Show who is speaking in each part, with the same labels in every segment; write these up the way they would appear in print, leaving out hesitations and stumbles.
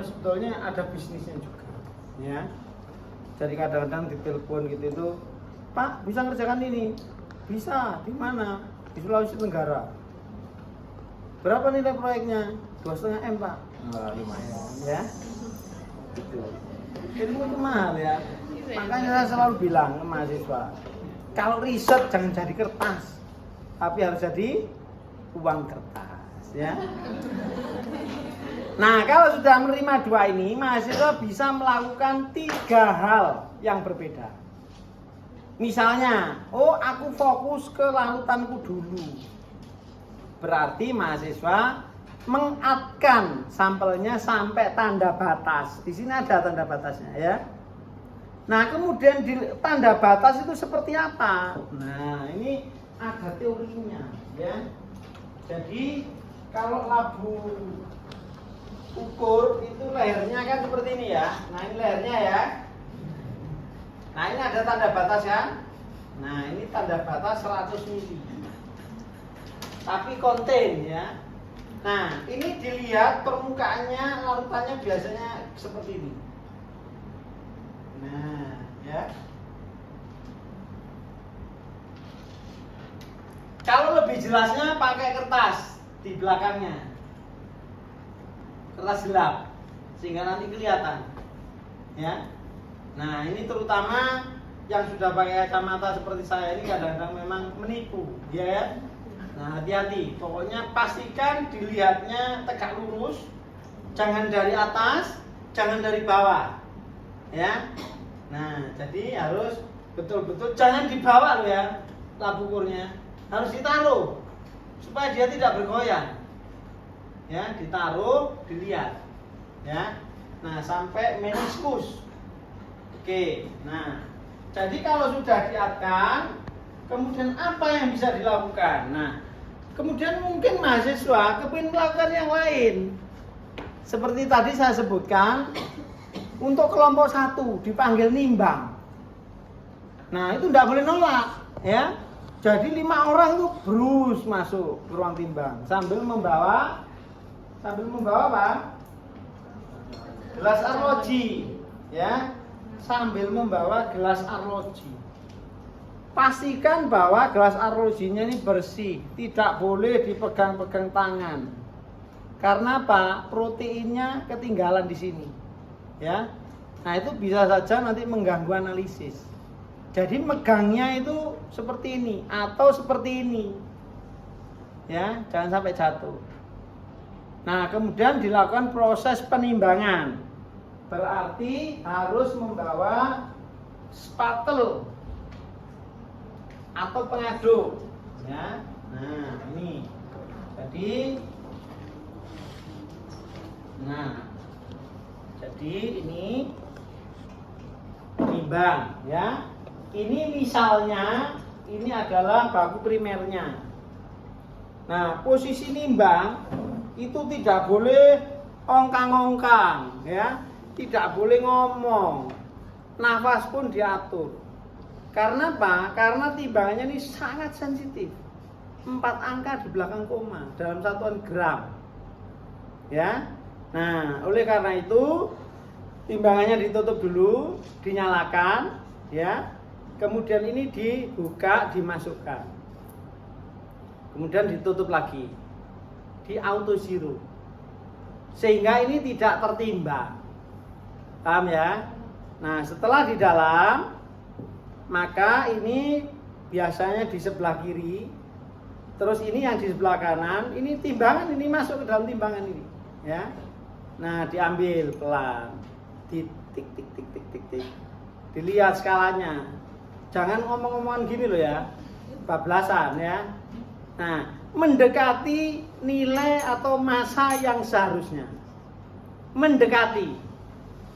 Speaker 1: sebetulnya ada bisnisnya juga, ya. Jadi kadang-kadang ditelepon gitu itu, Pak bisa ngerjakan ini? Bisa, di mana? Di Sulawesi Tenggara. Berapa nilai proyeknya? 2,5 M Pak. Lumayan, ya. Gitu. Ilmu itu mahal ya. Makanya saya selalu bilang ke mahasiswa, kalau riset jangan jadi kertas, tapi harus jadi uang kertas, ya. Nah, kalau sudah menerima dua ini, mahasiswa bisa melakukan 3 hal yang berbeda. Misalnya, aku fokus ke larutanku dulu. Berarti mahasiswa mengadkan sampelnya sampai tanda batas. Di sini ada tanda batasnya, ya. Nah, kemudian di tanda batas itu seperti apa? Nah, ini ada teorinya, ya. Jadi, kalau labu ukur itu lehernya kan seperti ini ya. Nah, ini lehernya ya. Nah, ini ada tanda batas kan? Nah, ini tanda batas 100 mili. Tapi konten ya. Nah, ini dilihat permukaannya, larutannya biasanya seperti ini. Nah, ya. Kalau lebih jelasnya pakai kertas di belakangnya. Kertas gelap sehingga nanti kelihatan. Ya. Nah, ini terutama yang sudah pakai kacamata seperti saya ini kadang-kadang memang menipu, ya. Nah, hati-hati. Pokoknya pastikan dilihatnya tegak lurus, jangan dari atas, jangan dari bawah. Ya. Nah, jadi harus betul-betul jangan dibawa loh ya, labu ukurnya. Harus ditaruh supaya dia tidak bergoyang. Ya, ditaruh, dilihat. Ya. Nah, sampai meniskus. Oke. Nah, jadi kalau sudah diatkan, kemudian apa yang bisa dilakukan? Nah, kemudian mungkin mahasiswa kepingin melakukan yang lain. Seperti tadi saya sebutkan, untuk kelompok 1 dipanggil nimbang. Nah, itu tidak boleh nolak, ya. Jadi 5 orang itu brus masuk ke ruang timbang sambil membawa apa? Gelas arloji, ya. Sambil membawa gelas arloji. Pastikan bahwa gelas arlojinya ini bersih, tidak boleh dipegang-pegang tangan. Karena apa? Proteinnya ketinggalan di sini. Ya. Nah, itu bisa saja nanti mengganggu analisis. Jadi megangnya itu seperti ini atau seperti ini. Ya, jangan sampai jatuh. Nah, kemudian dilakukan proses penimbangan. Berarti harus membawa spatel atau pengaduk, ya. Nah, ini. Jadi ini nimbang, ya. Ini misalnya ini adalah baku primernya. Nah, posisi nimbang itu tidak boleh ongkang-ongkang, ya. Tidak boleh ngomong. Nafas pun diatur. Karena apa? Karena timbangannya ini sangat sensitif. 4 angka di belakang koma dalam satuan gram. Ya. Nah, oleh karena itu timbangannya ditutup dulu, dinyalakan, ya. Kemudian ini dibuka, dimasukkan. Kemudian ditutup lagi. Di auto zero. Sehingga ini tidak tertimbang. Paham ya? Nah, setelah di dalam, maka ini biasanya di sebelah kiri, terus ini yang di sebelah kanan, ini timbangan, ini masuk ke dalam timbangan ini, ya. Nah, diambil pelan, di tik tik tik tik tik tik, dilihat skalanya, jangan ngomong-ngomongan gini loh ya, bablasan ya. Nah, mendekati nilai atau massa yang seharusnya, mendekati.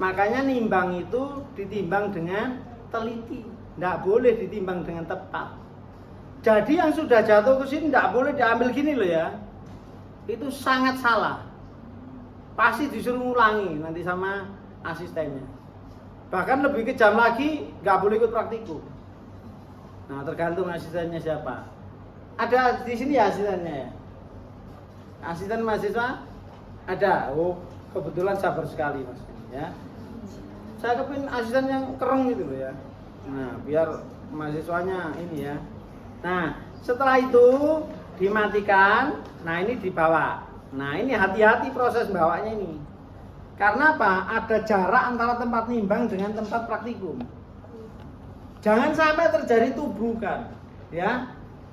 Speaker 1: Makanya nimbang itu ditimbang dengan teliti, tidak boleh ditimbang dengan tepat. Jadi yang sudah jatuh ke sini tidak boleh diambil gini loh ya. Itu sangat salah. Pasti disuruh ulangi nanti sama asistennya. Bahkan lebih kejam lagi, nggak boleh ikut praktikum. Nah, tergantung asistennya siapa. Ada di sini ya asistennya ya. Asisten mahasiswa ada. Oh, kebetulan sabar sekali Mas ya. Saya kepingin asisten yang keren gitu loh ya. Nah, biar mahasiswanya ini ya. Nah, setelah itu dimatikan. Nah, ini dibawa. Nah, ini hati-hati proses bawanya ini. Karena apa? Ada jarak antara tempat nimbang dengan tempat praktikum. Jangan sampai terjadi tubrukan, ya.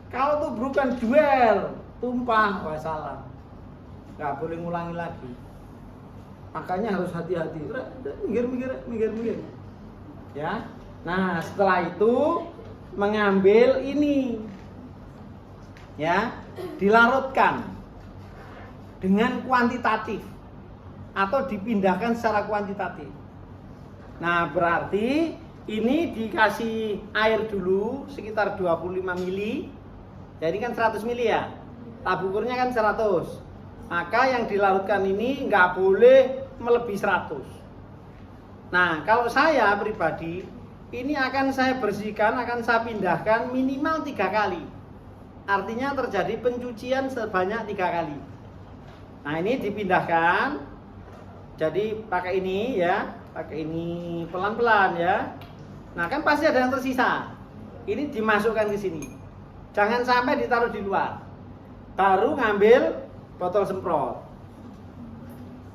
Speaker 1: Kalau tubrukan duel, tumpah, wassalam. Nggak boleh ngulangi lagi. Makanya harus hati-hati. Minggir. Ya. Nah, setelah itu mengambil ini. Ya, dilarutkan dengan kuantitatif atau dipindahkan secara kuantitatif. Nah, berarti ini dikasih air dulu sekitar 25 mili. Jadi kan 100 mili ya. Tabuk ukurnya kan 100. Maka yang dilarutkan ini nggak boleh melebihi 100. Nah, kalau saya pribadi, ini akan saya bersihkan, akan saya pindahkan minimal 3 kali. Artinya terjadi pencucian sebanyak 3 kali. Nah, ini dipindahkan. Jadi pakai ini ya, pakai ini pelan-pelan ya. Nah, kan pasti ada yang tersisa. Ini dimasukkan ke sini. Jangan sampai ditaruh di luar. Baru ngambil botol semprot.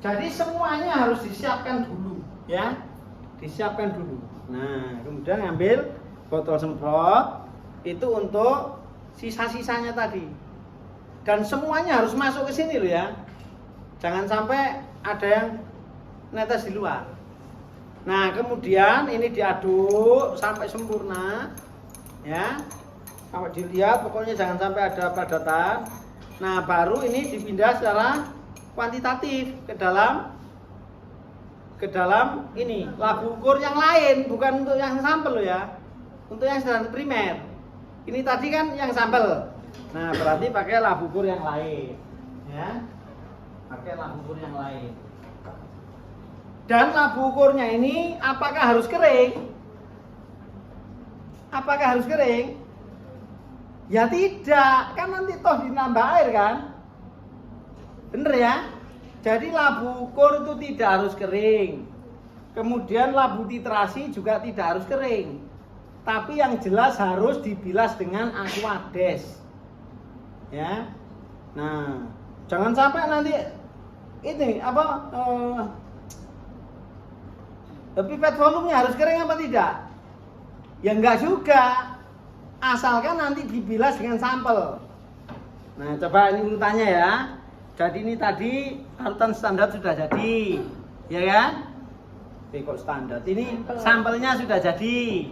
Speaker 1: Jadi semuanya harus disiapkan dulu ya. Disiapkan dulu. Nah, kemudian ngambil botol semprot itu untuk sisa-sisanya tadi. Dan semuanya harus masuk ke sini loh ya. Jangan sampai ada yang netes di luar. Nah, kemudian ini diaduk sampai sempurna ya. Sampai dilihat, pokoknya jangan sampai ada padatan. Nah, baru ini dipindah secara kuantitatif ke dalam ini labu ukur yang lain, bukan untuk yang sampel loh ya. Untuk yang standar primer. Ini tadi kan yang sampel. Nah, berarti pakai labu ukur yang lain ya. Pakai labu ukur yang lain. Dan labu ukurnya ini apakah harus kering? Apakah harus kering? Ya tidak, kan nanti toh ditambah air kan? Bener ya? Jadi labu ukur itu tidak harus kering. Kemudian labu titrasi juga tidak harus kering. Tapi yang jelas harus dibilas dengan aquades. Ya. Nah, jangan sampai nanti ini apa pipet volumenya harus kering apa tidak? Ya enggak juga. Asalkan nanti dibilas dengan sampel. Nah, coba ini urutannya ya. Jadi ini tadi larutan standar sudah jadi, ya kan? Kok standar? Ini sampelnya sudah jadi.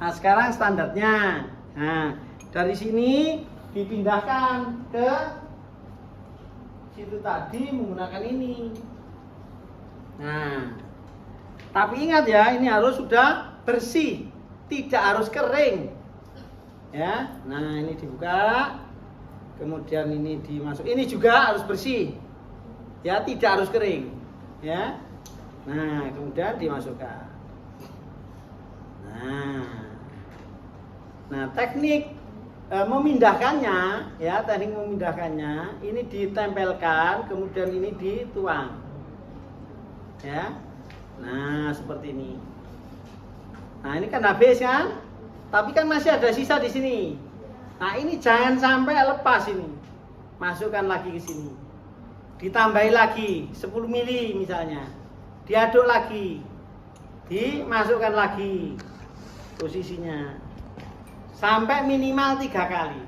Speaker 1: Nah, sekarang standarnya. Nah, dari sini dipindahkan ke situ tadi menggunakan ini. Nah, tapi ingat ya, ini harus sudah bersih, tidak harus kering. Ya, nah ini dibuka, kemudian ini dimasuk, ini juga harus bersih, ya tidak harus kering, ya. Nah kemudian dimasukkan. Nah teknik memindahkannya, ya teknik memindahkannya, ini ditempelkan, kemudian ini dituang, ya. Nah seperti ini. Nah ini kan habis kan? Tapi kan masih ada sisa di sini. Nah, ini jangan sampai lepas ini. Masukkan lagi ke sini. Ditambahi lagi 10 mili misalnya. Diaduk lagi. Dimasukkan lagi posisinya. Sampai minimal 3 kali.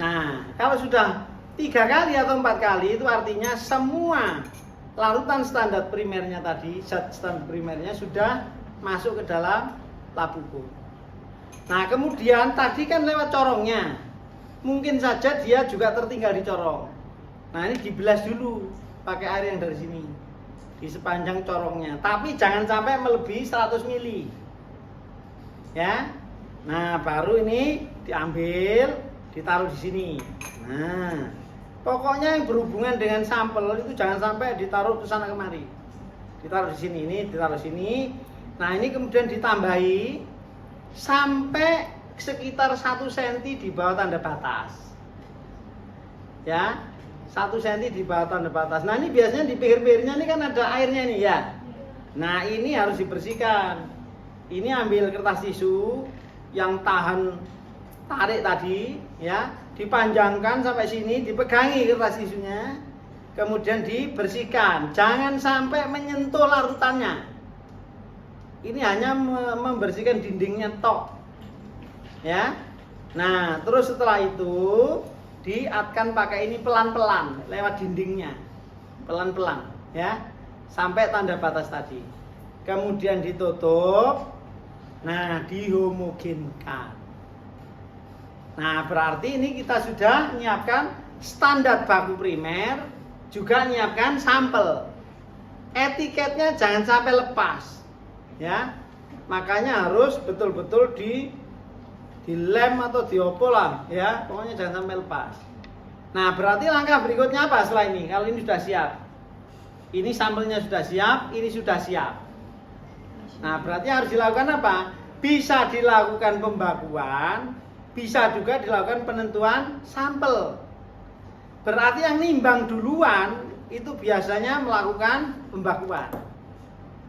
Speaker 1: Nah, kalau sudah 3 kali atau 4 kali itu artinya semua larutan standar primernya tadi, zat standar primernya sudah masuk ke dalam labu ukur. Nah, kemudian tadi kan lewat corongnya. Mungkin saja dia juga tertinggal di corong. Nah, ini dibilas dulu pakai air yang dari sini. Di sepanjang corongnya. Tapi jangan sampai melebihi 100 mili. Ya. Nah, baru ini diambil, ditaruh di sini. Nah, pokoknya yang berhubungan dengan sampel itu jangan sampai ditaruh ke sana kemari. Ditaruh di sini, ini ditaruh sini. Nah, ini kemudian ditambahi sampai sekitar 1 cm di bawah tanda batas. Ya. 1 cm di bawah tanda batas. Nah ini biasanya di pinggir-pinggirnya ini kan ada airnya nih ya. Nah ini harus dibersihkan. Ini ambil kertas tisu yang tahan tarik tadi ya, dipanjangkan sampai sini, dipegangi kertas tisunya, kemudian dibersihkan. Jangan sampai menyentuh larutannya. Ini hanya membersihkan dindingnya tok. Ya. Nah, terus setelah itu diatkan pakai ini pelan-pelan lewat dindingnya. Pelan-pelan ya. Sampai tanda batas tadi. Kemudian ditutup. Nah, dihomogenkan. Nah, berarti ini kita sudah menyiapkan standar baku primer, juga menyiapkan sampel. Etiketnya jangan sampai lepas. Ya. Makanya harus betul-betul dilem atau diopol lah, ya. Pokoknya jangan sampai lepas. Nah, berarti langkah berikutnya apa setelah ini? Kalau ini sudah siap. Ini sampelnya sudah siap, ini sudah siap. Nah, berarti harus dilakukan apa? Bisa dilakukan pembakuan, bisa juga dilakukan penentuan sampel. Berarti yang nimbang duluan itu biasanya melakukan pembakuan.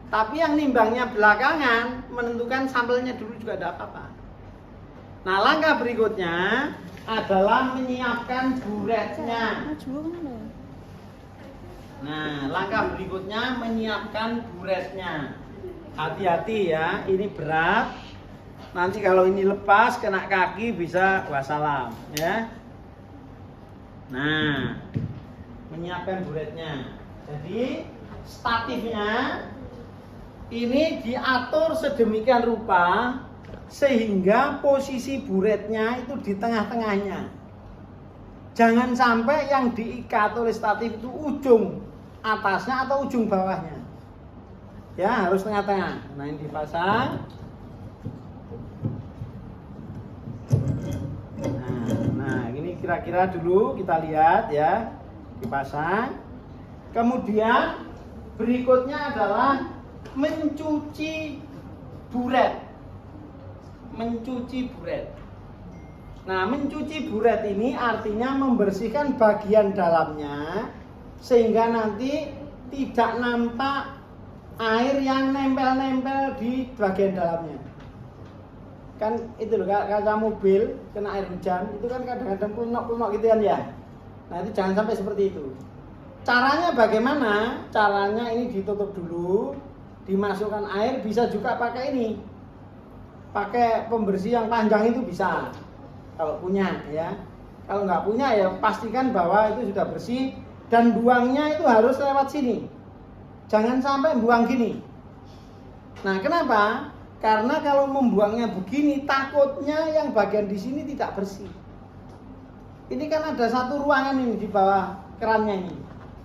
Speaker 1: Tapi yang nimbangnya belakangan menentukan sampelnya dulu juga tidak apa-apa. Nah, langkah berikutnya adalah menyiapkan buretnya. Nah, langkah berikutnya menyiapkan buretnya. Hati-hati ya, ini berat. Nanti kalau ini lepas kena kaki bisa wassalam ya. Nah, menyiapkan buretnya. Jadi statifnya ini diatur sedemikian rupa sehingga posisi buretnya itu di tengah-tengahnya. Jangan sampai yang diikat oleh statif itu ujung atasnya atau ujung bawahnya. Ya, harus tengah-tengah. Nah, ini dipasang. Nah, ini kira-kira dulu kita lihat ya. Dipasang. Kemudian berikutnya adalah mencuci buret. Mencuci buret. Nah, mencuci buret ini artinya membersihkan bagian dalamnya sehingga nanti tidak nampak air yang nempel-nempel di bagian dalamnya. Kan itu loh, kaca mobil kena air hujan itu kan kadang-kadang pelunok-pelunok gitu kan ya. Nah, itu jangan sampai seperti itu. Caranya bagaimana? Caranya ini ditutup dulu, dimasukkan air, bisa juga pakai ini. Pakai pembersih yang panjang itu bisa. Kalau punya ya. Kalau nggak punya ya pastikan bahwa itu sudah bersih dan buangnya itu harus lewat sini. Jangan sampai buang gini. Nah, kenapa? Karena kalau membuangnya begini, takutnya yang bagian di sini tidak bersih. Ini kan ada satu ruangan ini di bawah kerannya ini,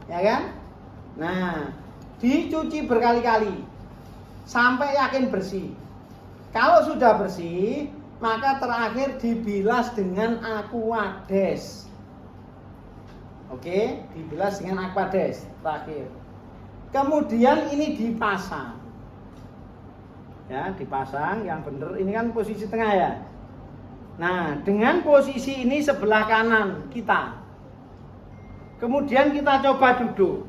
Speaker 1: ya kan? Nah, dicuci berkali-kali sampai yakin bersih. Kalau sudah bersih, maka terakhir dibilas dengan Aquades. Oke, dibilas dengan Aquades terakhir. Kemudian ini dipasang. Ya, dipasang yang benar. Ini kan posisi tengah ya. Nah, dengan posisi ini sebelah kanan kita. Kemudian kita coba duduk.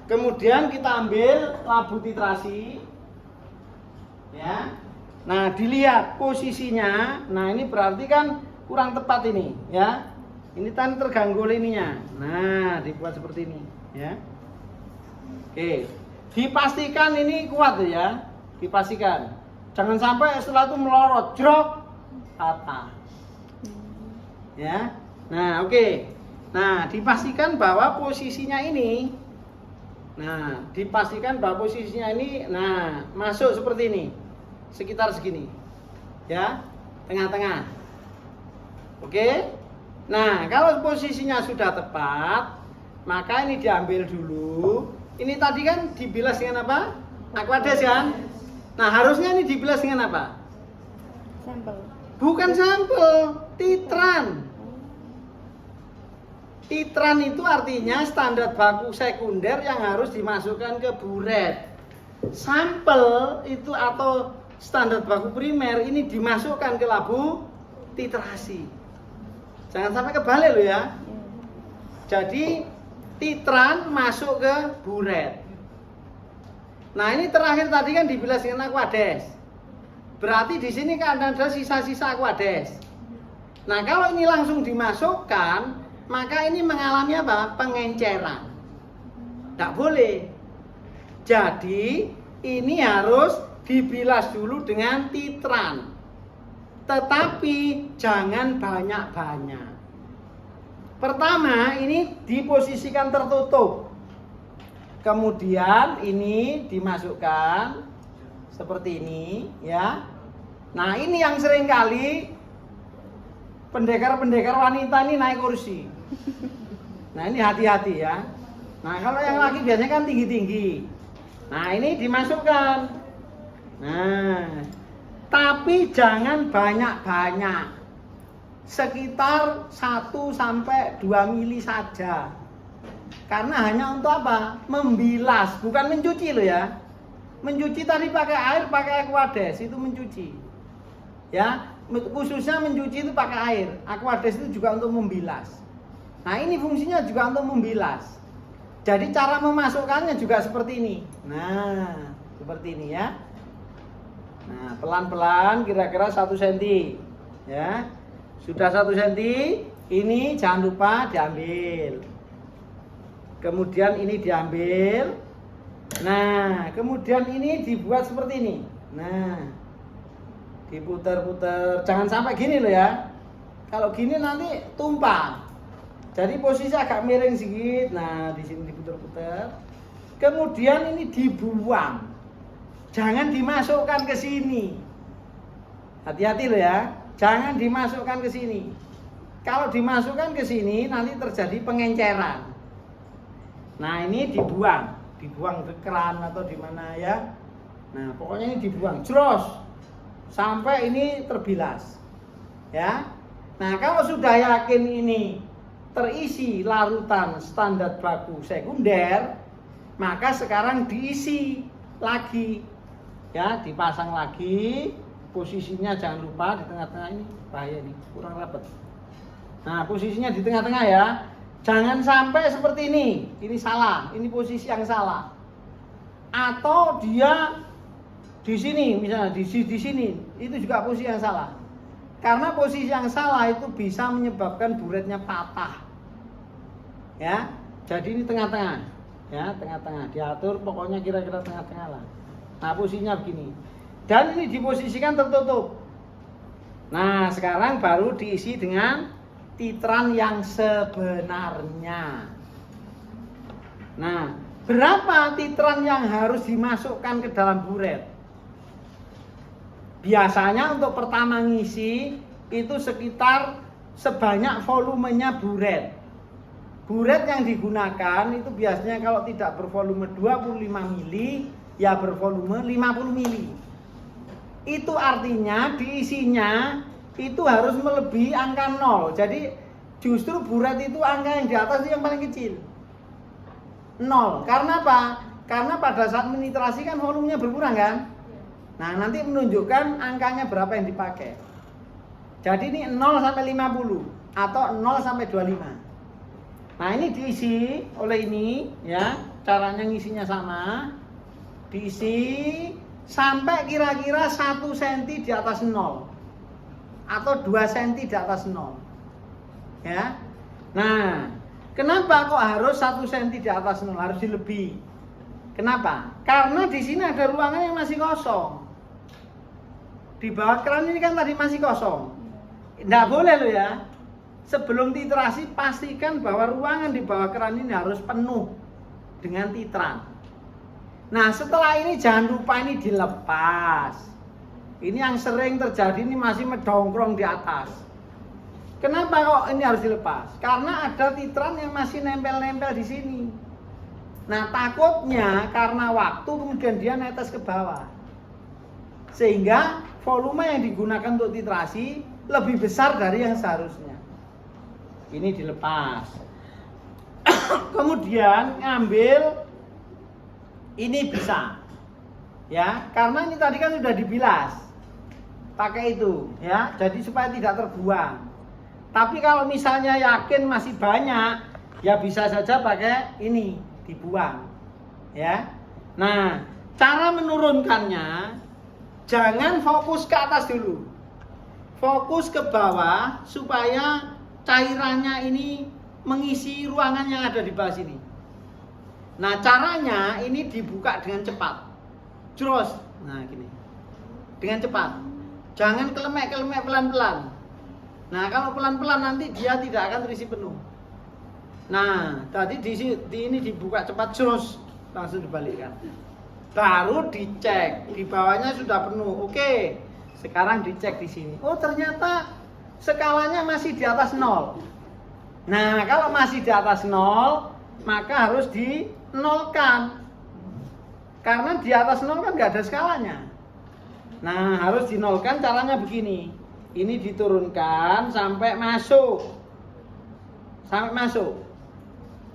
Speaker 1: Kemudian kita ambil labu titrasi. Ya. Nah, dilihat posisinya. Nah, ini berarti kan kurang tepat ini, ya. Ini kan terganggu lininya. Nah, dibuat seperti ini, ya. Oke. Dipastikan ini kuat ya. Dipastikan. Jangan sampai setelah itu melorot, jrok, patah. Ya. Nah, oke. Nah, dipastikan bahwa posisinya ini. Nah, dipastikan bahwa posisinya ini masuk seperti ini. Sekitar segini. Ya. Tengah-tengah. Oke? Nah, kalau posisinya sudah tepat, maka ini diambil dulu. Ini tadi kan dibilas dengan apa? Aquades kan? Nah, harusnya ini dibilas dengan apa?
Speaker 2: Sampel.
Speaker 1: Bukan sampel, titran. Titran itu artinya standar baku sekunder yang harus dimasukkan ke buret. Sampel itu atau standar baku primer ini dimasukkan ke labu titrasi. Jangan sampai kebalik loh ya. Jadi titran masuk ke buret. Nah ini terakhir tadi kan dibilas dengan Aquades. Berarti di sini kan ada sisa-sisa Aquades. Nah kalau ini langsung dimasukkan, maka ini mengalami apa? Pengenceran. Tidak boleh. Jadi ini harus dibilas dulu dengan titran. Tetapi jangan banyak-banyak. Pertama ini diposisikan tertutup. Kemudian ini dimasukkan seperti ini ya. Nah ini yang sering kali pendekar-pendekar wanita ini naik kursi. Nah ini hati-hati ya. Nah kalau yang laki biasanya kan tinggi-tinggi. Nah ini dimasukkan. Nah tapi jangan banyak-banyak. Sekitar 1-2 mili saja. Karena hanya untuk apa? Membilas, bukan mencuci loh ya. Mencuci tadi pakai air, pakai Aquades itu mencuci. Ya, khususnya mencuci itu pakai air. Aquades itu juga untuk membilas. Nah, ini fungsinya juga untuk membilas. Jadi cara memasukkannya juga seperti ini. Nah, seperti ini ya. Nah, pelan-pelan kira-kira 1 cm. Ya. Sudah 1 cm, ini jangan lupa diambil. Kemudian ini diambil. Nah, kemudian ini dibuat seperti ini. Nah, diputar-putar. Jangan sampai gini loh ya. Kalau gini nanti tumpah. Jadi posisi agak miring sedikit. Nah, di sini diputar-putar. Kemudian ini dibuang. Jangan dimasukkan ke sini. Hati-hati loh ya. Jangan dimasukkan ke sini. Kalau dimasukkan ke sini nanti terjadi pengenceran. Nah, ini dibuang ke keran atau di mana ya. Nah, pokoknya ini dibuang, jros. Sampai ini terbilas. Ya. Nah, kalau sudah yakin ini terisi larutan standar baku sekunder, maka sekarang diisi lagi. Ya, dipasang lagi. Posisinya jangan lupa di tengah-tengah ini, bahaya nih, kurang rapat. Nah, posisinya di tengah-tengah ya. Jangan sampai seperti ini. Ini salah, ini posisi yang salah. Atau dia di sini misalnya di sini, itu juga posisi yang salah. Karena posisi yang salah itu bisa menyebabkan buretnya patah. Ya. Jadi ini tengah-tengah. Ya, tengah-tengah. Diatur pokoknya kira-kira tengah-tengah lah. Nah, posisinya begini. Dan ini diposisikan tertutup. Nah, sekarang baru diisi dengan titran yang sebenarnya. Nah, berapa titran yang harus dimasukkan ke dalam buret? Biasanya untuk pertama ngisi itu sekitar sebanyak volumenya buret. Buret yang digunakan itu biasanya kalau tidak bervolume 25 mili, ya bervolume 50 mili. Itu artinya diisinya itu harus melebihi angka 0. Jadi justru buret itu angka yang di atas itu yang paling kecil. 0. Karena apa? Karena pada saat menitrasi kan volumenya berkurang kan? Nah, nanti menunjukkan angkanya berapa yang dipakai. Jadi ini 0 sampai 50 atau 0 sampai 25. Nah, ini diisi oleh ini ya. Caranya ngisinya sama. Diisi sampai kira-kira 1 cm di atas 0 atau 2 cm di atas 0 ya. Nah, kenapa kok harus 1 cm di atas 0, harus dilebih? Kenapa? Karena di sini ada ruangan yang masih kosong. Di bawah keran ini kan tadi masih kosong. Nggak boleh loh ya. Sebelum titrasi pastikan bahwa ruangan di bawah keran ini harus penuh dengan titran. Nah, setelah ini jangan lupa ini dilepas. Ini yang sering terjadi, ini masih mendongkrong di atas. Kenapa kok ini harus dilepas? Karena ada titran yang masih nempel-nempel di sini. Nah, takutnya karena waktu kemudian dia netes ke bawah. Sehingga volume yang digunakan untuk titrasi lebih besar dari yang seharusnya. Ini dilepas. Kemudian ngambil ini bisa, ya, karena ini tadi kan sudah dibilas, pakai itu, ya, jadi supaya tidak terbuang. Tapi kalau misalnya yakin masih banyak, ya bisa saja pakai ini, dibuang. Ya. Nah, cara menurunkannya jangan fokus ke atas dulu. Fokus ke bawah supaya cairannya ini mengisi ruangan yang ada di bawah sini. Nah, caranya ini dibuka dengan cepat. Jros. Nah, gini. Dengan cepat. Jangan kelemek-kelemek pelan-pelan. Nah, kalau pelan-pelan nanti dia tidak akan terisi penuh. Nah, tadi di ini dibuka cepat, jros, langsung dibalikkan. Baru dicek, di bawahnya sudah penuh. Oke, sekarang dicek di sini. Oh, ternyata skalanya masih di atas 0. Nah, kalau masih di atas 0, maka harus dinolkan. Karena di atas 0 kan nggak ada skalanya. Nah, harus dinolkan, caranya begini. Ini diturunkan sampai masuk. Sampai masuk.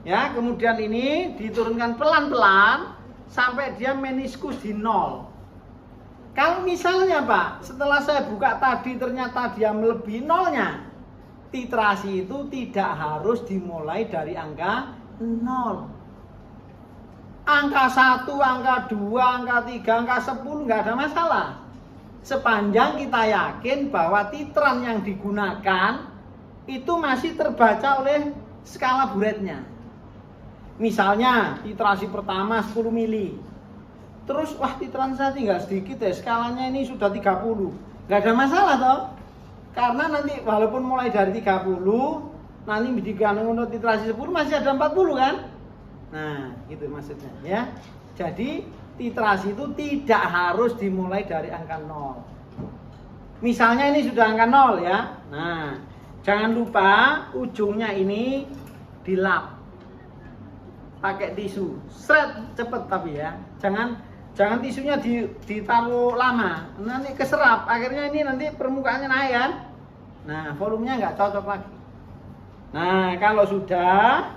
Speaker 1: Ya, kemudian ini diturunkan pelan-pelan sampai dia meniskus di 0. Kalau misalnya Pak, setelah saya buka tadi ternyata dia melebihi 0-nya, titrasi itu tidak harus dimulai dari angka 0. Angka 1, angka 2, angka 3, angka 10 nggak ada masalah. Sepanjang kita yakin bahwa titran yang digunakan itu masih terbaca oleh skala Burette-nya. Misalnya titrasi pertama 10 mili. Terus wah titran saya tinggal sedikit ya, skalanya ini sudah 30. Nggak ada masalah toh. Karena nanti walaupun mulai dari 30, nanti digandeng untuk titrasi 10 masih ada 40 kan? Nah, itu maksudnya ya. Jadi titrasi itu tidak harus dimulai dari angka 0. Misalnya ini sudah angka 0 ya. Nah, jangan lupa ujungnya ini dilap. Pakai tisu. Seret cepet tapi ya. Jangan tisunya ditaruh lama. Nanti keserap. Akhirnya ini nanti permukaannya naik kan. Nah, volumenya nggak cocok lagi. Nah, kalau sudah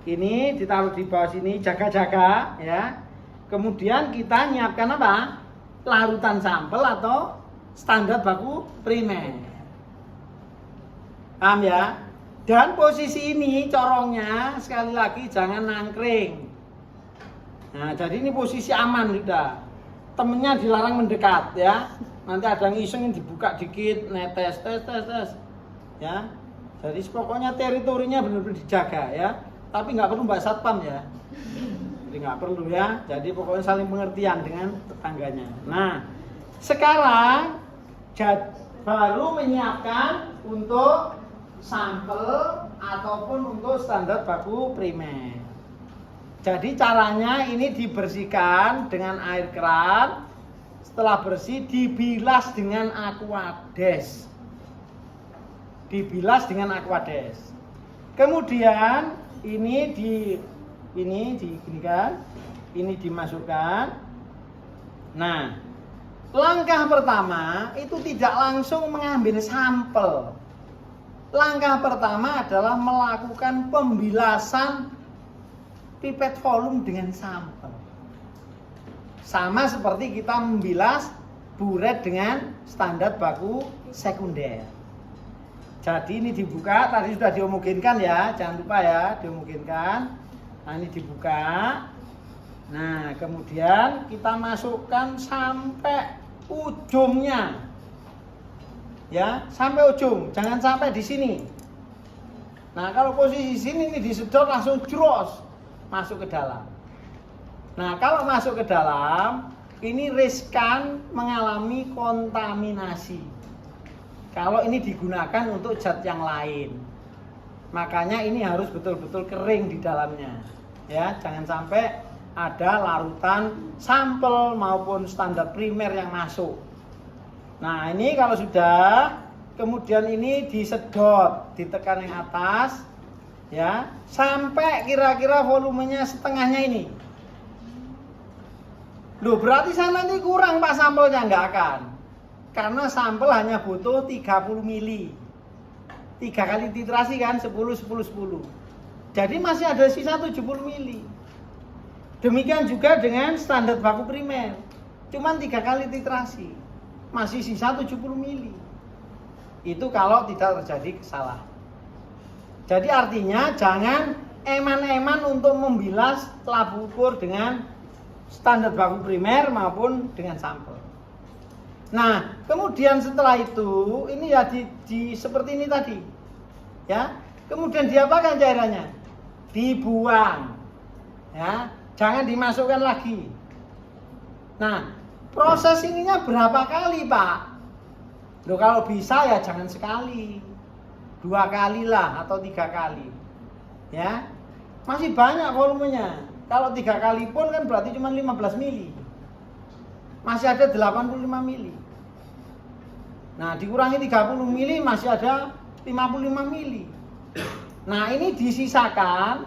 Speaker 1: ini ditaruh di bawah sini, jaga-jaga ya. Kemudian kita nyiapkan apa? Larutan sampel atau standar baku primer. Paham ya? Dan posisi ini corongnya sekali lagi jangan nangkring. Nah, jadi ini posisi aman sudah. Temennya dilarang mendekat ya. Nanti ada yang iseng dibuka dikit, netes, tes. Ya. Jadi pokoknya teritorinya benar-benar dijaga ya. Tapi nggak perlu Mbak Satpam ya. Nggak perlu ya, jadi pokoknya saling pengertian dengan tetangganya. Nah, sekarang baru menyiapkan untuk sampel ataupun untuk standar baku primer. Jadi caranya ini dibersihkan dengan air keran. Setelah bersih dibilas dengan Aquades. Dibilas dengan Aquades. Kemudian ini diginikan, ini dimasukkan. Nah, langkah pertama itu tidak langsung mengambil sampel. Langkah pertama adalah melakukan pembilasan pipet volume dengan sampel. Sama seperti kita membilas Burette dengan standar baku sekunder. Jadi ini dibuka, tadi sudah diomogenkan ya, jangan lupa ya, diomogenkan. Nah, ini dibuka. Nah, kemudian kita masukkan sampai ujungnya. Ya, sampai ujung, jangan sampai di sini. Nah, kalau posisi sini ini disedot langsung jros masuk ke dalam. Nah, kalau masuk ke dalam, ini riskan mengalami kontaminasi. Kalau ini digunakan untuk zat yang lain. Makanya ini harus betul-betul kering di dalamnya. Ya, jangan sampai ada larutan sampel maupun standar primer yang masuk. Nah, ini kalau sudah, kemudian ini disedot, ditekan yang atas, ya, sampai kira-kira volumenya setengahnya ini. Loh, berarti saya nanti kurang Pak sampelnya, nggak akan. Karena sampel hanya butuh 30 mili. 3 kali titrasi kan, 10, 10, 10. Jadi masih ada sisa 70 mili. Demikian juga dengan standar baku primer. Cuman 3 kali titrasi. Masih sisa 70 mili. Itu kalau tidak terjadi kesalahan. Jadi artinya jangan eman-eman untuk membilas labu ukur dengan standar baku primer maupun dengan sampel. Nah, kemudian setelah itu ini ya di seperti ini tadi. Ya. Kemudian diapakan cairannya? Dibuang. Ya, jangan dimasukkan lagi. Nah, proses ininya berapa kali, Pak? Loh, kalau bisa ya jangan sekali. 2 kali lah atau 3 kali. Ya. Masih banyak volumenya. Kalau 3 kali pun kan berarti cuma 15 mili. Masih ada 85 mili. Nah, dikurangi 30 mili masih ada 55 mili. Nah, ini disisakan,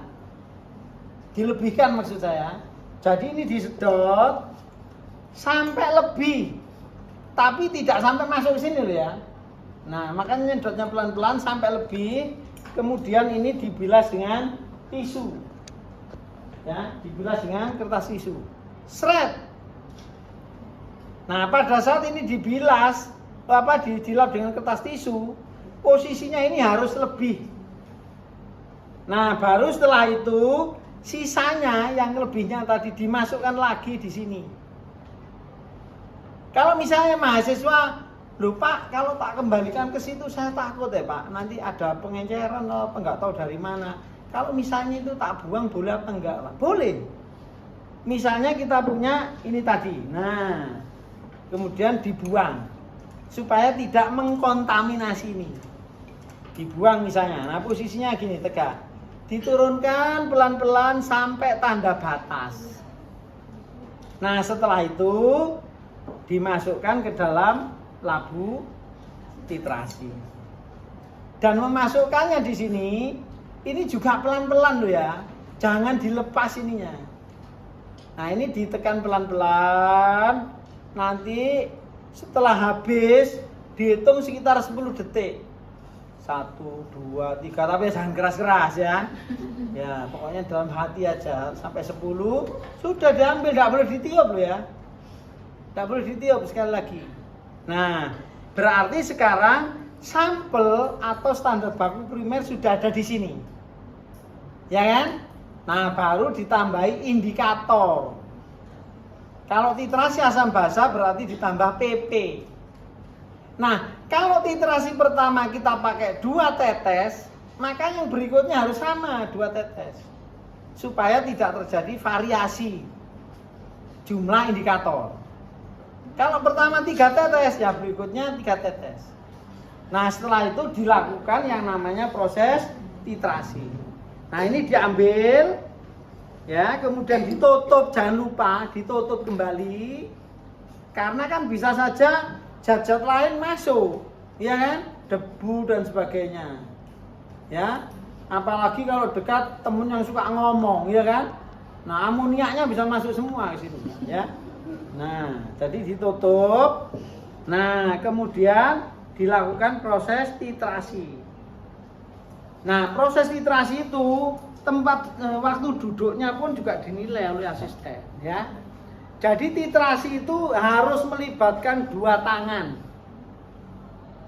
Speaker 1: dilebihkan maksud saya. Jadi ini disedot sampai lebih. Tapi tidak sampai masuk ke sini loh ya. Nah, makanya nyedotnya pelan-pelan sampai lebih. Kemudian ini dibilas dengan tisu. Ya, dibilas dengan kertas tisu. Sret. Nah, pada saat ini dibilas, dilap dengan kertas tisu, posisinya ini harus lebih. Nah, baru setelah itu sisanya yang lebihnya tadi dimasukkan lagi di sini. Kalau misalnya mahasiswa, loh Pak, kalau tak kembalikan ke situ saya takut ya Pak, nanti ada pengenceran apa nggak tahu dari mana. Kalau misalnya itu tak buang boleh apa enggak Pak? Boleh. Misalnya kita punya ini tadi, nah kemudian dibuang supaya tidak mengkontaminasi ini. Dibuang misalnya, nah posisinya gini tegak, diturunkan pelan-pelan sampai tanda batas. Nah setelah itu dimasukkan ke dalam labu titrasi. Dan memasukkannya di sini, ini juga pelan-pelan loh ya, jangan dilepas ininya. Nah ini ditekan pelan-pelan. Nanti setelah habis dihitung sekitar 10 detik. 1, 2, 3, tapi jangan keras-keras ya. Ya, pokoknya dalam hati aja sampai 10 sudah diambil, tidak boleh ditiup loh ya. Tidak boleh ditiup sekali lagi. Nah, berarti sekarang sampel atau standar baku primer sudah ada di sini. Ya kan? Nah, baru ditambahi indikator. Kalau titrasi asam basa berarti ditambah PP. Nah, kalau titrasi pertama kita pakai 2 tetes, maka yang berikutnya harus sama 2 tetes. Supaya tidak terjadi variasi jumlah indikator. Kalau pertama 3 tetes, ya berikutnya 3 tetes. Nah, setelah itu dilakukan yang namanya proses titrasi. Nah, ini diambil. Ya, kemudian ditutup, jangan lupa ditutup kembali. Karena kan bisa saja zat-zat lain masuk, ya kan? Debu dan sebagainya. Ya. Apalagi kalau dekat temen yang suka ngomong, ya kan? Nah, amoniaknya bisa masuk semua ke situ, ya. Nah, jadi ditutup. Nah, kemudian dilakukan proses titrasi. Nah, proses titrasi itu tempat waktu duduknya pun juga dinilai oleh asisten ya. Jadi titrasi itu harus melibatkan 2 tangan.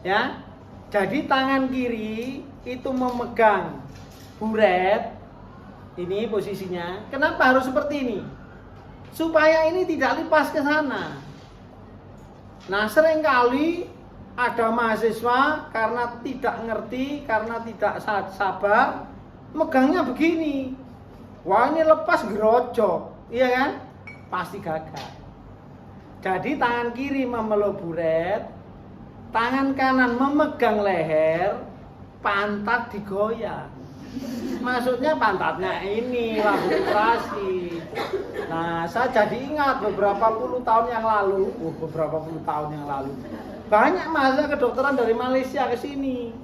Speaker 1: Ya. Jadi tangan kiri itu memegang buret. Ini posisinya. Kenapa harus seperti ini? Supaya ini tidak lipas ke sana. Nah, seringkali ada mahasiswa karena tidak ngerti, karena tidak sabar, megangnya begini. Wah, ini lepas gerojok, iya kan? Pasti gagal. Jadi tangan kiri memeluk buret, tangan kanan memegang leher, pantat digoyang. Maksudnya pantatnya ini labu titrasi. Nah, saya jadi ingat beberapa puluh tahun yang lalu, banyak mahasiswa kedokteran dari Malaysia ke sini.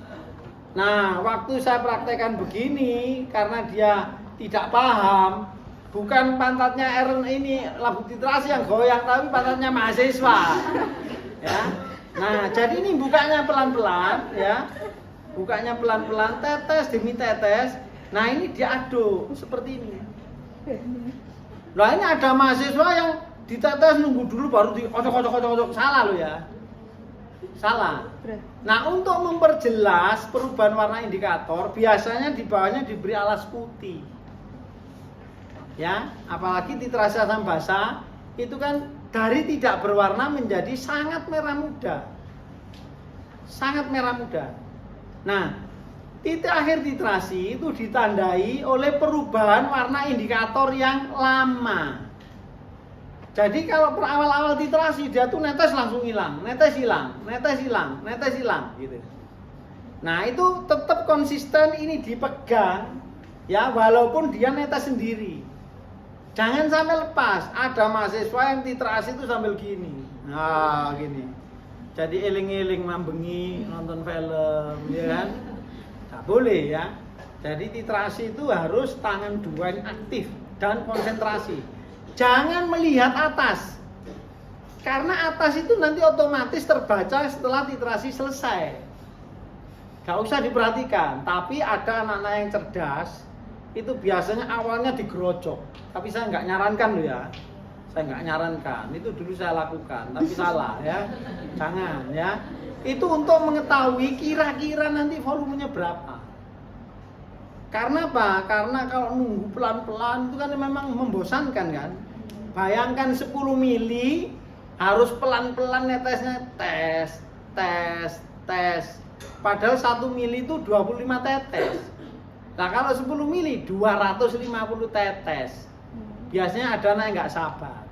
Speaker 1: Nah, waktu saya praktekkan begini, karena dia tidak paham, bukan pantatnya ini labu titrasi yang goyang, tapi pantatnya mahasiswa. Ya. Nah, jadi ini bukanya pelan-pelan, ya. Bukanya pelan-pelan, tetes demi tetes. Nah, ini diaduk seperti ini. Nah, ini ada mahasiswa yang ditetes nunggu dulu baru diocok-ocok, salah loh ya. Salah. Nah, untuk memperjelas perubahan warna indikator, biasanya di bawahnya diberi alas putih. Ya, apalagi titrasi asam basa itu kan dari tidak berwarna menjadi sangat merah muda. Sangat merah muda. Nah, titik akhir titrasi itu ditandai oleh perubahan warna indikator yang lama. Jadi kalau awal-awal titrasi dia tuh netes langsung hilang, netes hilang, netes hilang, netes hilang gitu. Nah, itu tetap konsisten ini dipegang ya, walaupun dia netes sendiri. Jangan sampai lepas. Ada mahasiswa yang titrasi itu sambil gini. Nah, gini. Jadi eling-eling mambengi nonton film, ya kan? Nggak boleh ya. Jadi titrasi itu harus tangan dua yang aktif dan konsentrasi. Jangan melihat atas. Karena atas itu nanti otomatis terbaca setelah titrasi selesai. Gak usah diperhatikan. Tapi ada anak-anak yang cerdas, itu biasanya awalnya digerocok. Tapi saya nggak nyarankan loh ya. Saya nggak nyarankan. Itu dulu saya lakukan, tapi salah ya. Jangan ya. Itu untuk mengetahui kira-kira nanti volumenya berapa. Karena apa? Karena kalau nunggu pelan-pelan itu kan memang membosankan kan. Bayangkan 10 mili harus pelan-pelan netesnya tes, tes, tes. Padahal 1 mili itu 25 tetes. Nah kalau 10 mili 250 tetes. Biasanya ada anak yang nggak sabar.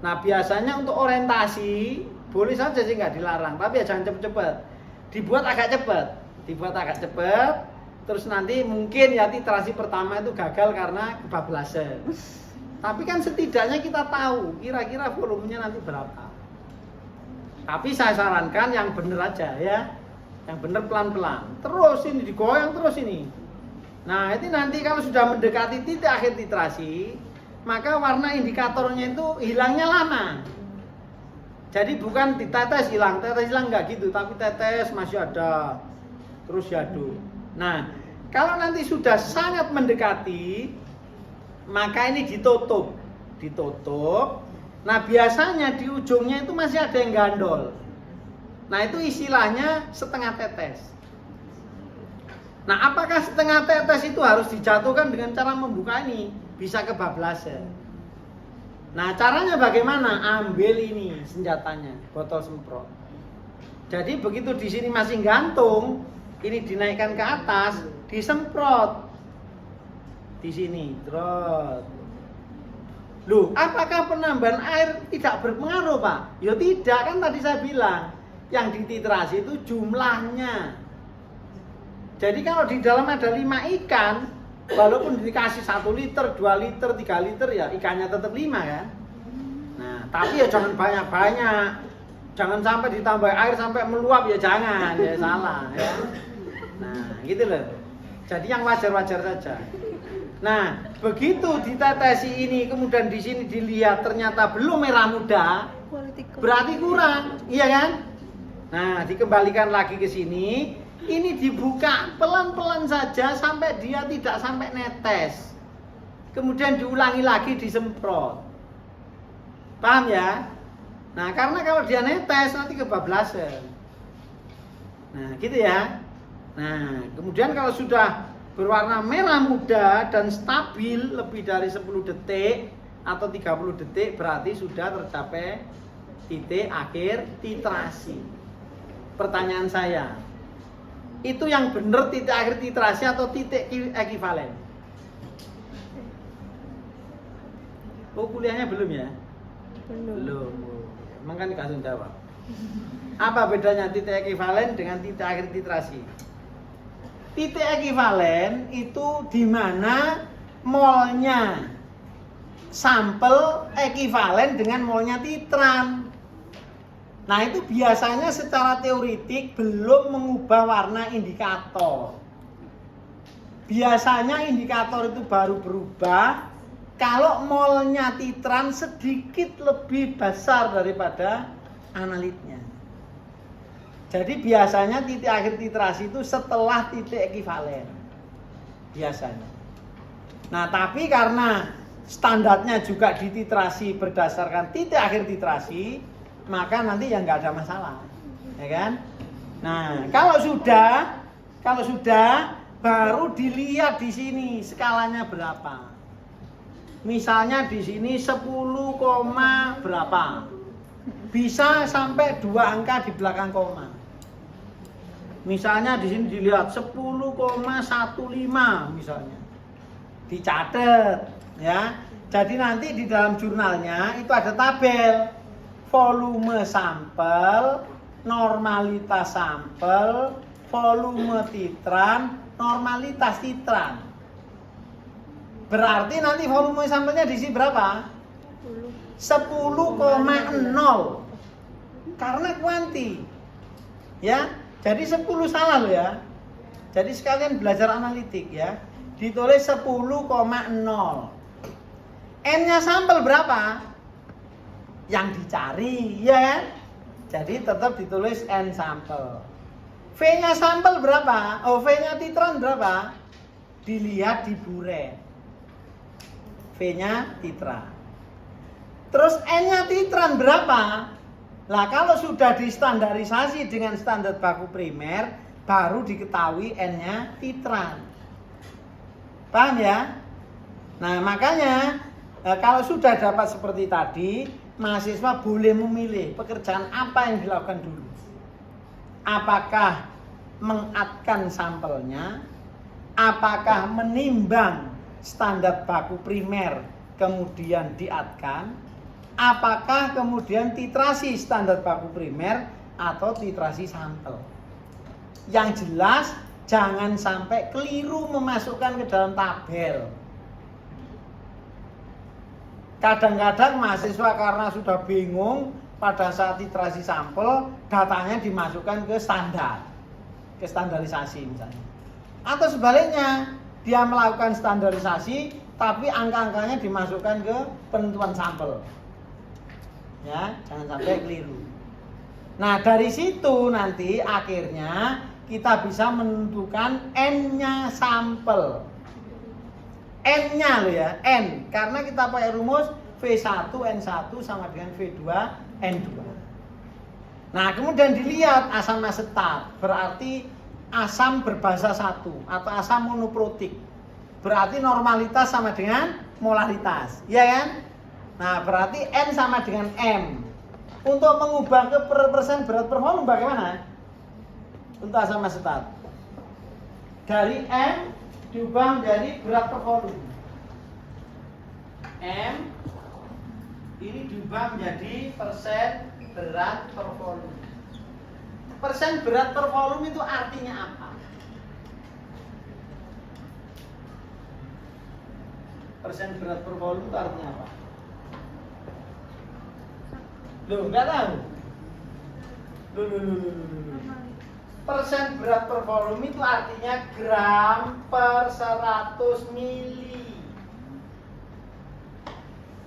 Speaker 1: Nah biasanya untuk orientasi boleh saja sih nggak dilarang, tapi ya jangan cepet-cepet. Dibuat agak cepet. Terus nanti mungkin ya titrasi pertama itu gagal karena kebablasan. Tapi kan setidaknya kita tahu kira-kira volumenya nanti berapa. Tapi saya sarankan yang bener aja ya. Yang bener pelan-pelan. Terus ini digoyang terus ini. Nah, itu nanti kalau sudah mendekati titik akhir titrasi, maka warna indikatornya itu hilangnya lama. Jadi bukan ditetes hilang enggak gitu, tapi tetes masih ada. Terus jatuh. Nah, kalau nanti sudah sangat mendekati, maka ini ditutup. Nah, biasanya di ujungnya itu masih ada yang gandol. Nah, itu istilahnya setengah tetes. Nah, apakah setengah tetes itu harus dijatuhkan dengan cara membuka ini? Bisa kebablasan. Nah, caranya bagaimana? Ambil ini senjatanya, botol semprot. Jadi begitu di sini masih gantung, ini dinaikkan ke atas, disemprot di sini, terus. Loh, apakah penambahan air tidak berpengaruh, Pak? Ya tidak, kan tadi saya bilang, yang dititrasi itu jumlahnya. Jadi kalau di dalam ada 5 ikan, walaupun dikasih 1 liter, 2 liter, 3 liter, ya ikannya tetap 5 kan. Nah, tapi ya jangan banyak-banyak. Jangan sampai ditambah air sampai meluap, ya jangan, ya salah ya. Nah, gitu loh. Jadi yang wajar-wajar saja. Nah, begitu ditetesi ini, kemudian di sini dilihat ternyata belum merah muda, berarti kurang, iya kan? Nah, dikembalikan lagi ke sini, ini dibuka pelan-pelan saja sampai dia tidak sampai netes. Kemudian diulangi lagi disemprot. Paham ya? Nah, karena kalau dia netes nanti kebablasan. Nah, gitu ya. Nah, kemudian kalau sudah berwarna merah muda dan stabil lebih dari 10 detik atau 30 detik berarti sudah tercapai titik akhir titrasi. Pertanyaan saya, itu yang benar titik akhir titrasi atau titik ekivalen? Oh, kuliahnya belum ya? Belum. Emang kan dikasih jawab. Apa bedanya titik ekivalen dengan titik akhir titrasi? Titik ekivalen itu di mana molnya sampel ekivalen dengan molnya titran. Nah, itu biasanya secara teoretik belum mengubah warna indikator. Biasanya indikator itu baru berubah kalau molnya titran sedikit lebih besar daripada analitnya. Jadi biasanya titik akhir titrasi itu setelah titik ekivalen. Biasanya. Nah, tapi karena standarnya juga dititrasi berdasarkan titik akhir titrasi, maka nanti ya nggak ada masalah. Ya kan? Nah, kalau sudah baru dilihat di sini skalanya berapa. Misalnya di sini 10, berapa. Bisa sampai 2 angka di belakang koma. Misalnya di sini dilihat 10,15 misalnya. Dicatat ya. Jadi nanti di dalam jurnalnya itu ada tabel volume sampel, normalitas sampel, volume titran, normalitas titran. Berarti nanti volume sampelnya di sini berapa? 10,0. Karena kuanti. Ya. Jadi 10 salah loh ya. Jadi sekalian belajar analitik ya. Ditulis 10,0. N-nya sampel berapa? Yang dicari, ya kan? Jadi tetap ditulis N sampel. V-nya sampel berapa? Oh, V-nya titran berapa? Dilihat di buret. V-nya titran. Terus N-nya titran berapa? Lah kalau sudah distandarisasi dengan standar baku primer, baru diketahui N-nya titran. Paham ya? Nah, makanya kalau sudah dapat seperti tadi, mahasiswa boleh memilih pekerjaan apa yang dilakukan dulu. Apakah mengadkan sampelnya, apakah menimbang standar baku primer kemudian diadkan, apakah kemudian titrasi standar baku primer atau titrasi sampel. Yang jelas jangan sampai keliru memasukkan ke dalam tabel. Kadang-kadang mahasiswa karena sudah bingung pada saat titrasi sampel, datanya dimasukkan ke standar, ke standarisasi misalnya. Atau sebaliknya, dia melakukan standarisasi, tapi angka-angkanya dimasukkan ke penentuan sampel. Ya, jangan sampai keliru. Nah, dari situ nanti akhirnya kita bisa menentukan N-nya sampel. N-nya loh ya, N. Karena kita pakai rumus V1 N1 sama dengan V2 N2. Nah, kemudian dilihat asam asetat, berarti asam berbasa 1 atau asam monoprotik. Berarti normalitas sama dengan molaritas, ya kan? Nah, berarti N sama dengan M. Untuk mengubah ke persen berat per volume bagaimana? Untuk asam asetat. Dari M diubah menjadi berat per volume. M ini diubah menjadi persen berat per volume. Persen berat per volume itu artinya apa? Persen berat per volume itu artinya apa? Loh, nggak tahu. Persen berat per volume itu artinya gram per 100 mili.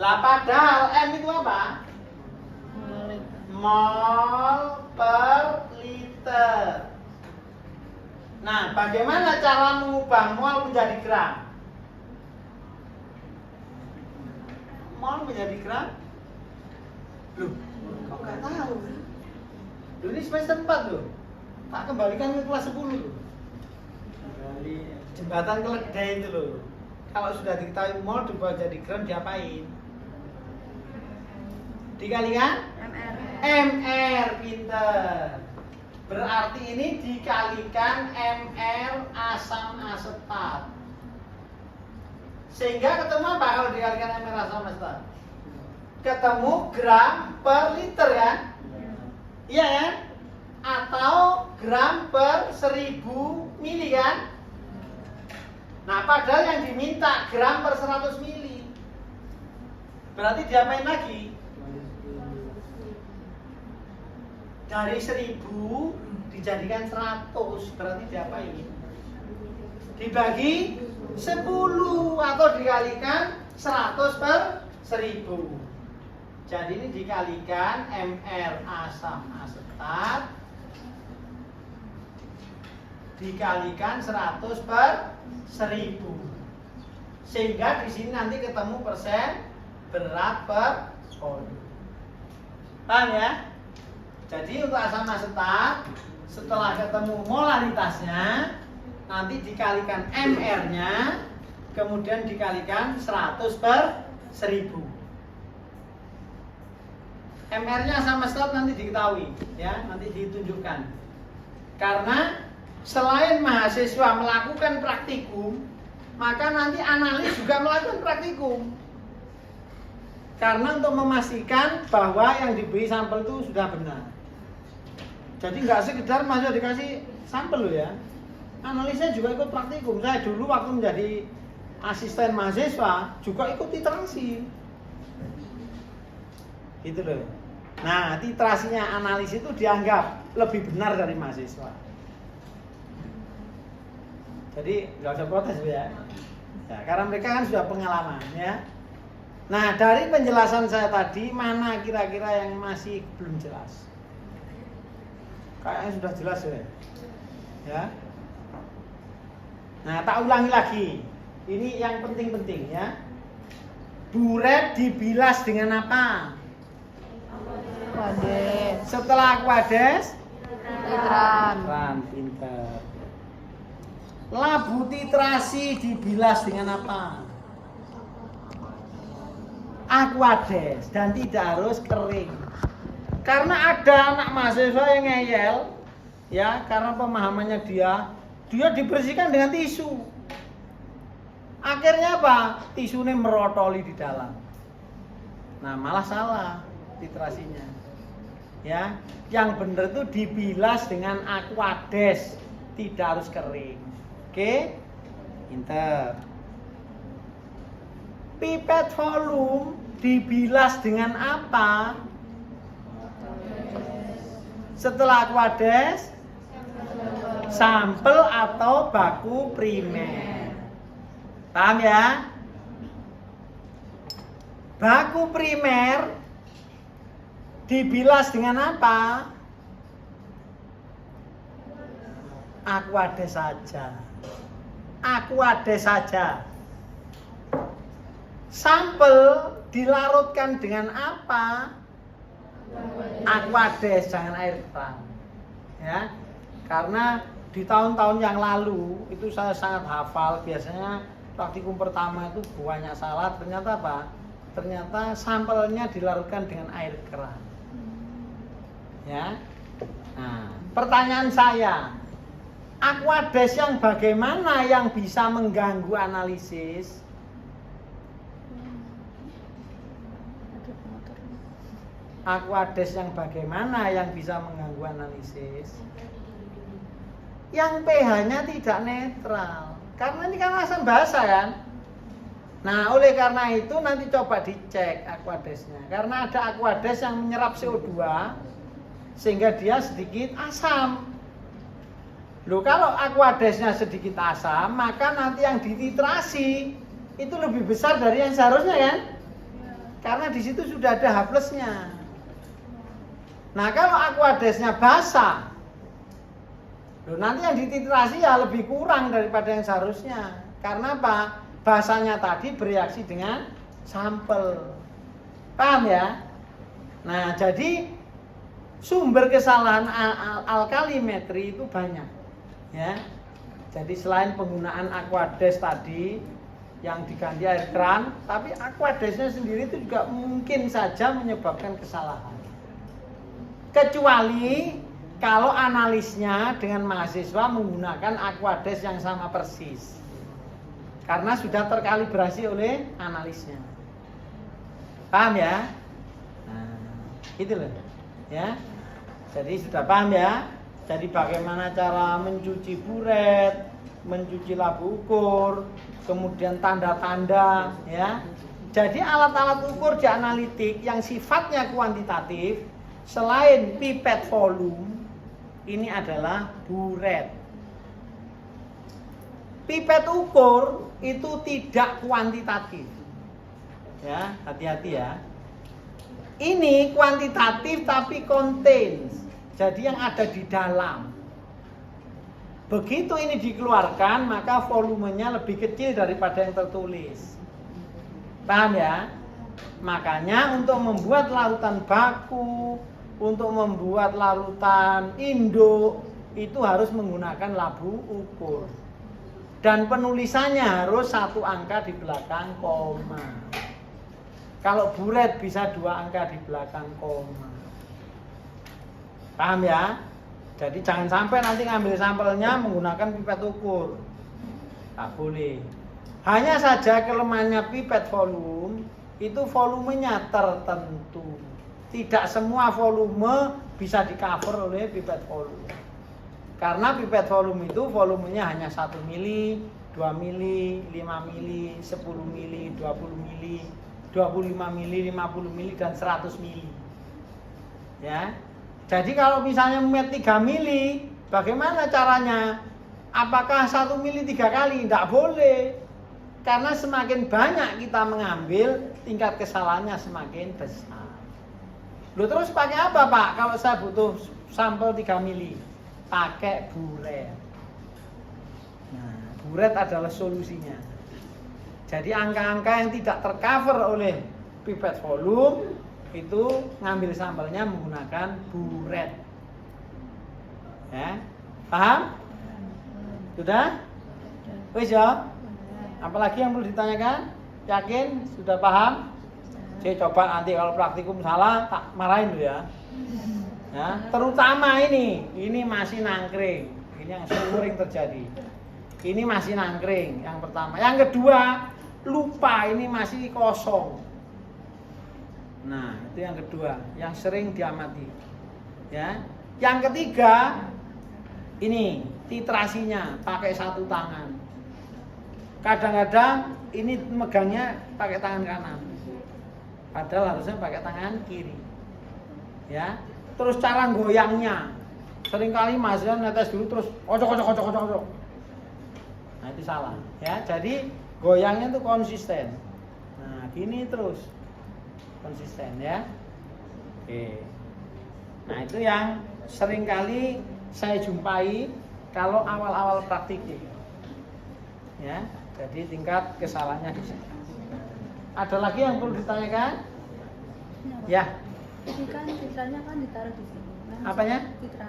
Speaker 1: Lah padahal M itu apa? Mol per liter. Nah, bagaimana cara mengubah mol menjadi gram? Mol menjadi gram? Loh, kok nggak tahu? Loh, ini semester 4 loh. Tak kembalikan ke kelas 10 loh. Jembatan keledai itu loh. Kalau sudah diketahui mol dibuat jadi gram diapain? Dikalikan? MR, pinter. Berarti ini dikalikan MR asam asetat. Sehingga ketemu apa kalau dikalikan MR asam asetat? Ketemu gram per liter kan? Iya kan? Atau gram per 1000 mili kan? Nah, padahal yang diminta gram per 100 mili. Berarti diapain lagi? Dari 1000 dijadikan 100, berarti diapain? Dibagi 10 atau dikalikan 100 per 1000. Jadi ini dikalikan MR asam asetat dikalikan 100 per 1000. Sehingga di sini nanti ketemu persen berat per volume. Paham ya? Jadi untuk asam asetat setelah ketemu molaritasnya nanti dikalikan MR-nya, kemudian dikalikan 100/1000. MR-nya asam asetat nanti diketahui, ya, nanti ditunjukkan. Karena selain mahasiswa melakukan praktikum, maka nanti analis juga melakukan praktikum. Karena untuk memastikan bahwa yang diberi sampel itu sudah benar. Jadi nggak sekedar mahasiswa dikasih sampel loh ya. Analisnya juga ikut praktikum. Saya dulu waktu menjadi asisten mahasiswa juga ikut titrasi. Gitu loh. Nah, titrasinya analis itu dianggap lebih benar dari mahasiswa. Jadi nggak usah protes ya. Ya, karena mereka kan sudah pengalaman ya. Nah, dari penjelasan saya tadi, mana kira-kira yang masih belum jelas? Kayaknya sudah jelas ya. Ya. Nah, tak ulangi lagi. Ini yang penting-penting ya. Buret dibilas dengan apa?
Speaker 2: Aquades.
Speaker 1: Setelah Aquades,
Speaker 2: Titran.
Speaker 1: pinter. Labu titrasi dibilas dengan apa? Aquades, dan tidak harus kering. Karena ada anak mahasiswa yang ngeyel, ya, karena pemahamannya dia dibersihkan dengan tisu. Akhirnya apa? Tisunya merotoli di dalam. Nah, malah salah titrasinya. Ya, yang benar itu dibilas dengan Aquades, tidak harus kering. Oke? Pinter. Pipet volume dibilas dengan apa? Setelah Aquades, sampel atau baku primer. Paham ya? Baku primer dibilas dengan apa? Aquades saja. Aquades saja. Sampel dilarutkan dengan apa? Aquades, jangan air keran. Ya. Karena di tahun-tahun yang lalu itu saya sangat hafal, biasanya praktikum pertama itu banyak salah, ternyata apa? Ternyata sampelnya dilarutkan dengan air keran. Ya. Nah, pertanyaan saya, Aquades yang bagaimana yang bisa mengganggu analisis? Aquades yang bagaimana yang bisa mengganggu analisis? Yang pH-nya tidak netral. Karena ini kan asam basa kan? Nah, oleh karena itu nanti coba dicek Aquadesnya. Karena ada Aquades yang menyerap CO2 sehingga dia sedikit asam. Loh, kalau Aquadesnya sedikit asam, maka nanti yang dititrasi itu lebih besar dari yang seharusnya kan? Karena di situ sudah ada H plusnya. Nah, kalau Aquadesnya basah, loh, nanti yang dititrasi ya lebih kurang daripada yang seharusnya. Karena apa? Basahnya tadi bereaksi dengan sampel. Paham ya? Nah, jadi sumber kesalahan alkalimetri itu banyak. Ya. Jadi selain penggunaan Aquades tadi yang diganti air keran, tapi Aquadesnya sendiri itu juga mungkin saja menyebabkan kesalahan. Kecuali kalau analisnya dengan mahasiswa menggunakan Aquades yang sama persis. Karena sudah terkalibrasi oleh analisnya. Paham ya? Nah, itu loh. Ya. Jadi sudah paham ya? Jadi bagaimana cara mencuci buret, mencuci labu ukur, kemudian tanda-tanda ya. Jadi alat-alat ukur di analitik yang sifatnya kuantitatif selain pipet volume, ini adalah buret. Pipet ukur itu tidak kuantitatif. Ya, hati-hati ya. Ini kuantitatif tapi contains. Jadi yang ada di dalam. Begitu ini dikeluarkan, maka volumenya lebih kecil daripada yang tertulis. Paham ya? Makanya untuk membuat lautan baku, untuk membuat larutan induk itu harus menggunakan labu ukur. Dan penulisannya harus 1 angka di belakang koma. Kalau buret bisa 2 angka di belakang koma. Paham ya? Jadi jangan sampai nanti ngambil sampelnya menggunakan pipet ukur. Tak boleh. Hanya saja kelemahannya pipet volume itu volumenya tertentu. Tidak semua volume bisa di cover oleh pipet volume. Karena pipet volume itu volumenya hanya 1 mili, 2 mili, 5 mili, 10 mili, 20 mili, 25 mili, 50 mili, dan 100 mili. Ya. Jadi kalau misalnya met 3 mili, bagaimana caranya? Apakah 1 mili 3 kali? Tidak boleh. Karena semakin banyak kita mengambil, tingkat kesalahannya semakin besar. Loh, terus pakai apa, Pak? Kalau saya butuh sampel 3 mili, pakai buret. Nah, buret adalah solusinya. Jadi angka-angka yang tidak tercover oleh pipet volume itu ngambil sampelnya menggunakan buret. Ya, paham? Sudah? Wis ya? Apalagi yang perlu ditanyakan? Yakin? Sudah paham? Saya coba nanti kalau praktikum salah tak marahin dulu ya. Ya, terutama ini masih nangkring. Ini yang sering terjadi. Ini masih nangkring yang pertama. Yang kedua, lupa ini masih kosong. Nah, itu yang kedua, yang sering diamati. Ya. Yang ketiga, ini titrasinya pakai 1 tangan. Kadang-kadang ini megangnya pakai tangan kanan. Padahal harusnya pakai tangan kiri. Ya. Terus cara goyangnya. Seringkali mahasiswa netes dulu terus ocok. Nah, itu salah. Ya, jadi goyangnya itu konsisten. Nah, gini terus. Konsisten ya. Oke. Nah, itu yang seringkali saya jumpai kalau awal-awal praktikum. Ya, jadi tingkat kesalahannya di sini. Ada lagi yang perlu ditanyakan? Ya.
Speaker 3: Ini kan titranya kan ditaruh di sini. Nah,
Speaker 1: Apanya?
Speaker 3: Titra.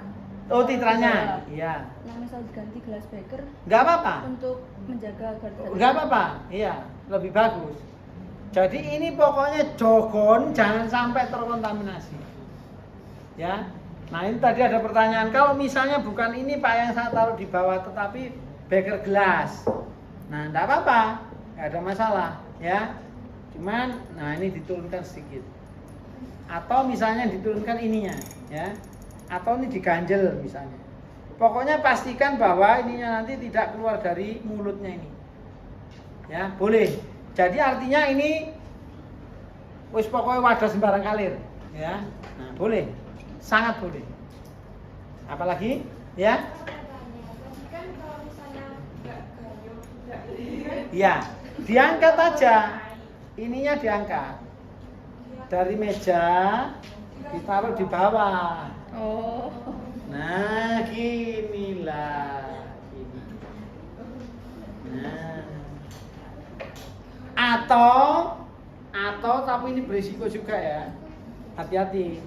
Speaker 1: Oh, titranya. Iya.
Speaker 3: Nah, misal diganti gelas beker
Speaker 1: Enggak apa-apa.
Speaker 3: untuk menjaga agar
Speaker 1: Enggak apa-apa. Iya, lebih bagus. Jadi ini pokoknya jogon jangan sampai terkontaminasi. Ya. Nah, ini tadi ada pertanyaan, kalau misalnya bukan ini Pak yang saya taruh di bawah tetapi beker gelas. Nah, enggak apa-apa. Enggak ada masalah, ya. Cuman nah ini diturunkan sedikit. Atau misalnya diturunkan ininya, ya. Atau ini diganjel misalnya. Pokoknya pastikan bahwa ininya nanti tidak keluar dari mulutnya ini. Ya, boleh. Jadi artinya ini wis pokoknya wadah sembarang kalir, ya. Nah, boleh. Sangat boleh. Apalagi, ya? Ya, diangkat aja. Ininya diangkat. Dari meja ditaruh di bawah.
Speaker 3: Oh.
Speaker 1: Nah, ginilah. Gini. Nah. Atau tapi ini berisiko juga ya. Hati-hati.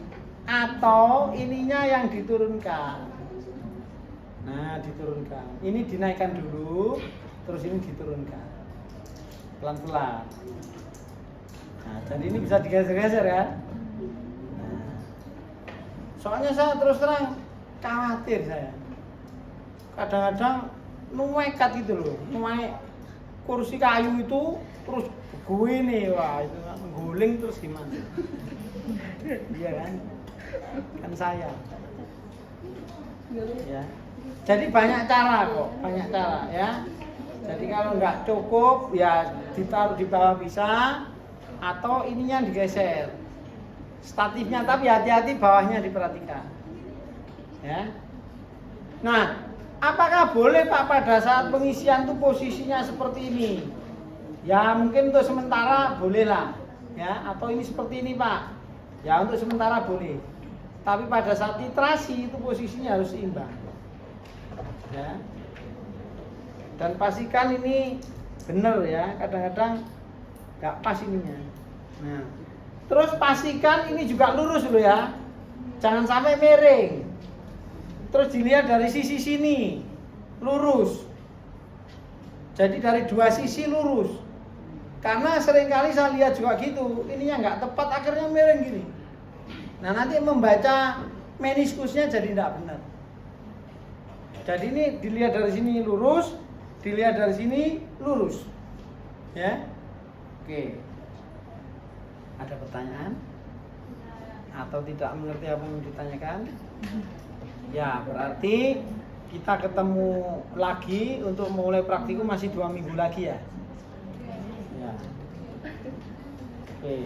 Speaker 1: Atau ininya yang diturunkan. Nah, diturunkan. Ini dinaikkan dulu, terus ini diturunkan. Pelan-pelan. Nah, jadi ini bisa digeser-geser ya. Nah. Soalnya saya terus terang khawatir saya. Kadang-kadang nuekat gitu loh. Nuai kursi kayu itu terus gue nih, wah itu guling terus gimana? Iya kan? Kan saya. Ya. Jadi banyak cara kok, banyak cara ya. Jadi kalau nggak cukup ya ditaruh di bawah bisa, atau ininya digeser. Statifnya tapi hati-hati bawahnya diperhatikan. Ya. Nah, apakah boleh Pak pada saat pengisian itu posisinya seperti ini? Ya mungkin untuk sementara bolehlah, ya. Atau ini seperti ini Pak. Ya untuk sementara boleh. Tapi pada saat titrasi itu posisinya harus seimbang. Ya. Dan pastikan ini benar ya, kadang-kadang nggak pas ininya. Nah, terus pastikan ini juga lurus dulu ya. Jangan sampai miring. Terus dilihat dari sisi sini, lurus. Jadi dari dua sisi lurus. Karena seringkali saya lihat juga gitu, ininya nggak tepat, akhirnya miring gini. Nah nanti membaca meniskusnya jadi tidak benar. Jadi ini dilihat dari sini lurus, dilihat dari sini lurus. Ya, oke. Ada pertanyaan? Atau tidak mengerti apa yang ditanyakan? Ya, berarti kita ketemu lagi untuk mulai praktikum masih 2 minggu lagi ya. Ya. Oke.